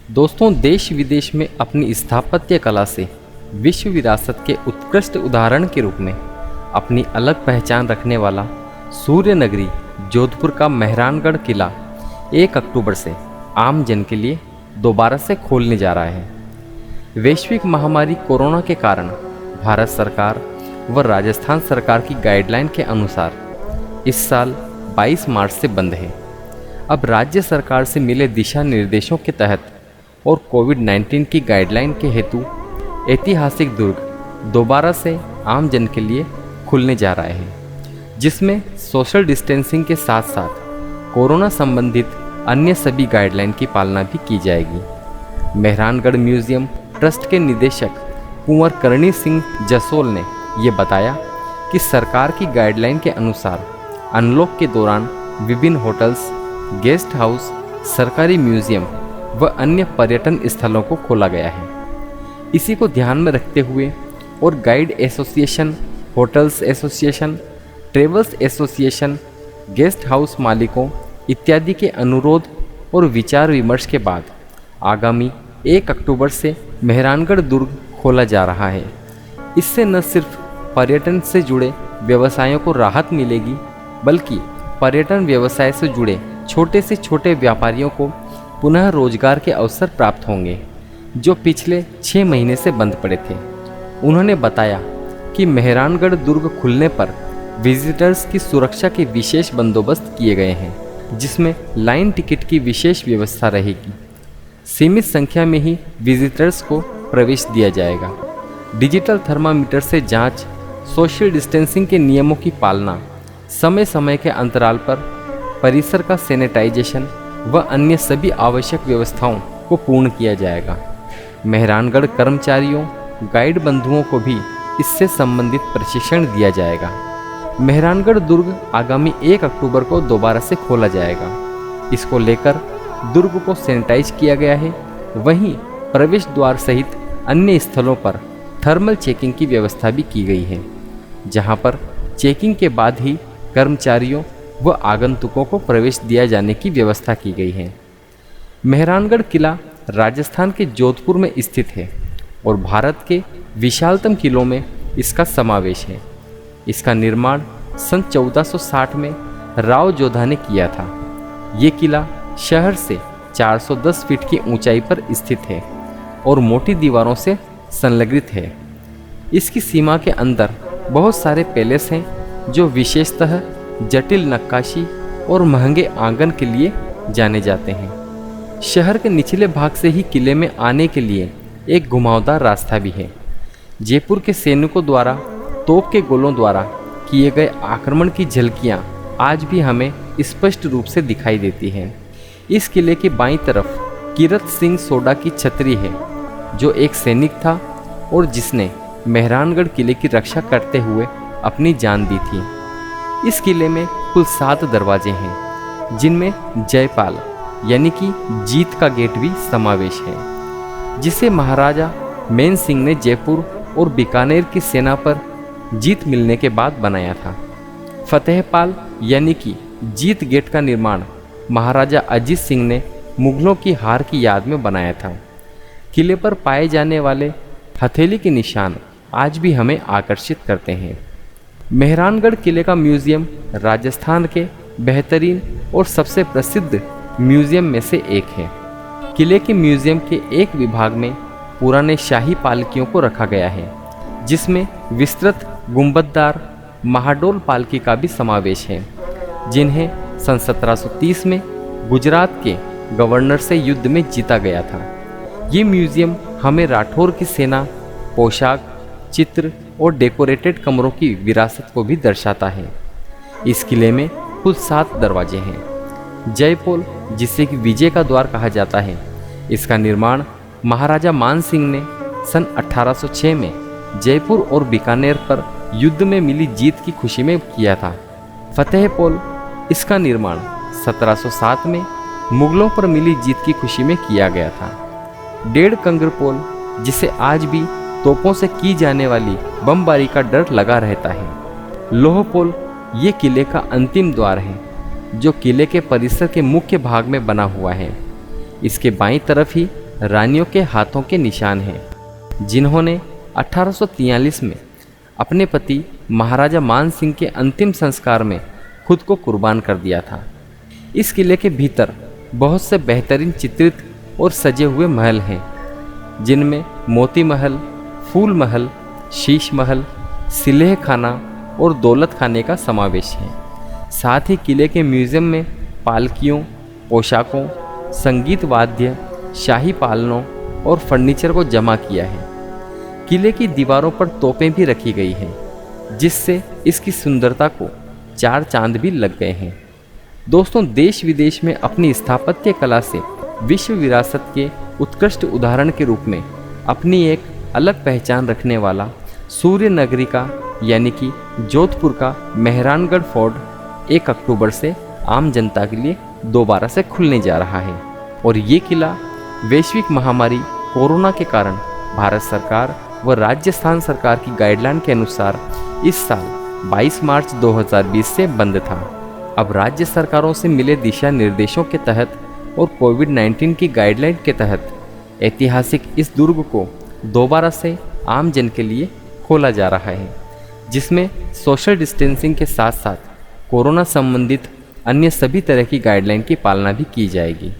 दोस्तों, देश विदेश में अपनी स्थापत्य कला से विश्व विरासत के उत्कृष्ट उदाहरण के रूप में अपनी अलग पहचान रखने वाला सूर्य नगरी जोधपुर का मेहरानगढ़ किला 1 अक्टूबर से आम जन के लिए दोबारा से खोलने जा रहा है। वैश्विक महामारी कोरोना के कारण भारत सरकार व राजस्थान सरकार की गाइडलाइन के अनुसार इस साल 22 मार्च से बंद है। अब राज्य सरकार से मिले दिशा निर्देशों के तहत और कोविड-19 की गाइडलाइन के हेतु ऐतिहासिक दुर्ग दोबारा से आम जन के लिए खुलने जा रहा है, जिसमें सोशल डिस्टेंसिंग के साथ साथ कोरोना संबंधित अन्य सभी गाइडलाइन की पालना भी की जाएगी। मेहरानगढ़ म्यूजियम ट्रस्ट के निदेशक कुंवर करणी सिंह जसोल ने ये बताया कि सरकार की गाइडलाइन के अनुसार अनलॉक के दौरान विभिन्न होटल्स, गेस्ट हाउस, सरकारी म्यूजियम व अन्य पर्यटन स्थलों को खोला गया है। इसी को ध्यान में रखते हुए और guide association, hotels association, travels association, guest house मालिकों इत्यादि के अनुरोध और विचार विमर्श के बाद आगामी 1 अक्टूबर से मेहरानगढ़ दुर्ग खोला जा रहा है। इससे न सिर्फ पर्यटन से जुड़े व्यवसायों को राहत मिलेगी, बल्कि पर्यटन व्यवसाय से जुड़े छोटे से छोटे व्यापारियों को पुनः रोजगार के अवसर प्राप्त होंगे, जो पिछले 6 महीने से बंद पड़े थे। उन्होंने बताया कि मेहरानगढ़ दुर्ग खुलने पर विजिटर्स की सुरक्षा के विशेष बंदोबस्त किए गए हैं, जिसमें लाइन टिकट की विशेष व्यवस्था रहेगी। सीमित संख्या में ही विजिटर्स को प्रवेश दिया जाएगा। डिजिटल थर्मामीटर से जांच, सोशल डिस्टेंसिंग के नियमों की पालना, समय समय के अंतराल पर परिसर का सैनिटाइजेशन व अन्य सभी आवश्यक व्यवस्थाओं को पूर्ण किया जाएगा। मेहरानगढ़ कर्मचारियों, गाइड बंधुओं को भी इससे संबंधित प्रशिक्षण दिया जाएगा। मेहरानगढ़ दुर्ग आगामी 1 अक्टूबर को दोबारा से खोला जाएगा। इसको लेकर दुर्ग को सैनिटाइज किया गया है। वहीं प्रवेश द्वार सहित अन्य स्थलों पर थर्मल चेकिंग की व्यवस्था भी की गई है, जहां पर चेकिंग के बाद ही कर्मचारियों व आगंतुकों को प्रवेश दिया जाने की व्यवस्था की गई है। मेहरानगढ़ किला राजस्थान के जोधपुर में स्थित है और भारत के विशालतम किलों में इसका समावेश है। इसका निर्माण सन 1460 में राव जोधा ने किया था। ये किला शहर से 410 फीट की ऊंचाई पर स्थित है और मोटी दीवारों से संलग्नित है। इसकी सीमा के अंदर बहुत सारे पैलेस हैं, जो विशेषतः जटिल नक्काशी और महंगे आंगन के लिए जाने जाते हैं। शहर के निचले भाग से ही किले में आने के लिए एक घुमावदार रास्ता भी है। जयपुर के सैनिकों द्वारा तोप के गोलों द्वारा किए गए आक्रमण की झलकियां आज भी हमें स्पष्ट रूप से दिखाई देती हैं। इस किले के बाईं तरफ कीरत सिंह सोडा की छतरी है, जो एक सैनिक था और जिसने मेहरानगढ़ किले की रक्षा करते हुए अपनी जान दी थी। इस किले में कुल 7 दरवाजे हैं, जिनमें जयपाल यानी कि जीत का गेट भी समावेश है, जिसे महाराजा मैन सिंह ने जयपुर और बीकानेर की सेना पर जीत मिलने के बाद बनाया था। फतेहपाल यानी कि जीत गेट का निर्माण महाराजा अजीत सिंह ने मुगलों की हार की याद में बनाया था। किले पर पाए जाने वाले हथेली के निशान आज भी हमें आकर्षित करते हैं। मेहरानगढ़ किले का म्यूजियम राजस्थान के बेहतरीन और सबसे प्रसिद्ध म्यूजियम में से एक है। किले के म्यूजियम के एक विभाग में पुराने शाही पालकियों को रखा गया है, जिसमें विस्तृत गुंबददार महाडोल पालकी का भी समावेश है, जिन्हें सन 1730 में गुजरात के गवर्नर से युद्ध में जीता गया था। ये म्यूजियम हमें राठौर की सेना, पोशाक, चित्र और डेकोरेटेड कमरों की विरासत को भी दर्शाता है। इस किले में कुल 7 दरवाजे हैं। जयपोल, जिसे कि विजय का द्वार कहा जाता है, इसका निर्माण महाराजा मान सिंह ने सन 1806 में जयपुर और बीकानेर पर युद्ध में मिली जीत की खुशी में किया था। फतेहपोल, इसका निर्माण 1707 में मुगलों पर मिली जीत की खुशी में किया गया था। डेढ़ कंगरपोल, जिसे आज भी तोपों से की जाने वाली बमबारी का डर लगा रहता है। लोहपोल, ये किले का अंतिम द्वार है, जो किले के परिसर के मुख्य भाग में बना हुआ है। इसके बाईं तरफ ही रानियों के हाथों के निशान हैं, जिन्होंने 1843 में अपने पति महाराजा मान सिंह के अंतिम संस्कार में खुद को कुर्बान कर दिया था। इस किले के भीतर बहुत से बेहतरीन चित्रित और सजे हुए महल हैं, जिनमें मोती महल, फूल महल, शीश महल, सिलेह खाना और दौलत खाने का समावेश है। साथ ही किले के म्यूज़ियम में पालकियों, पोशाकों, संगीत वाद्य, शाही पालनों और फर्नीचर को जमा किया है। किले की दीवारों पर तोपें भी रखी गई हैं, जिससे इसकी सुंदरता को 4 चांद भी लग गए हैं। दोस्तों, देश विदेश में अपनी स्थापत्य कला से विश्व विरासत के उत्कृष्ट उदाहरण के रूप में अपनी एक अलग पहचान रखने वाला सूर्य नगरी का यानी कि जोधपुर का मेहरानगढ़ फोर्ट 1 अक्टूबर से आम जनता के लिए दोबारा से खुलने जा रहा है। और ये किला वैश्विक महामारी कोरोना के कारण भारत सरकार व राजस्थान सरकार की गाइडलाइन के अनुसार इस साल 22 मार्च 2020 से बंद था। अब राज्य सरकारों से मिले दिशा निर्देशों के तहत और कोविड-19 की गाइडलाइन के तहत ऐतिहासिक इस दुर्ग को दोबारा से आम जन के लिए खोला जा रहा है, जिसमें सोशल डिस्टेंसिंग के साथ साथ कोरोना संबंधित अन्य सभी तरह की गाइडलाइन की पालना भी की जाएगी।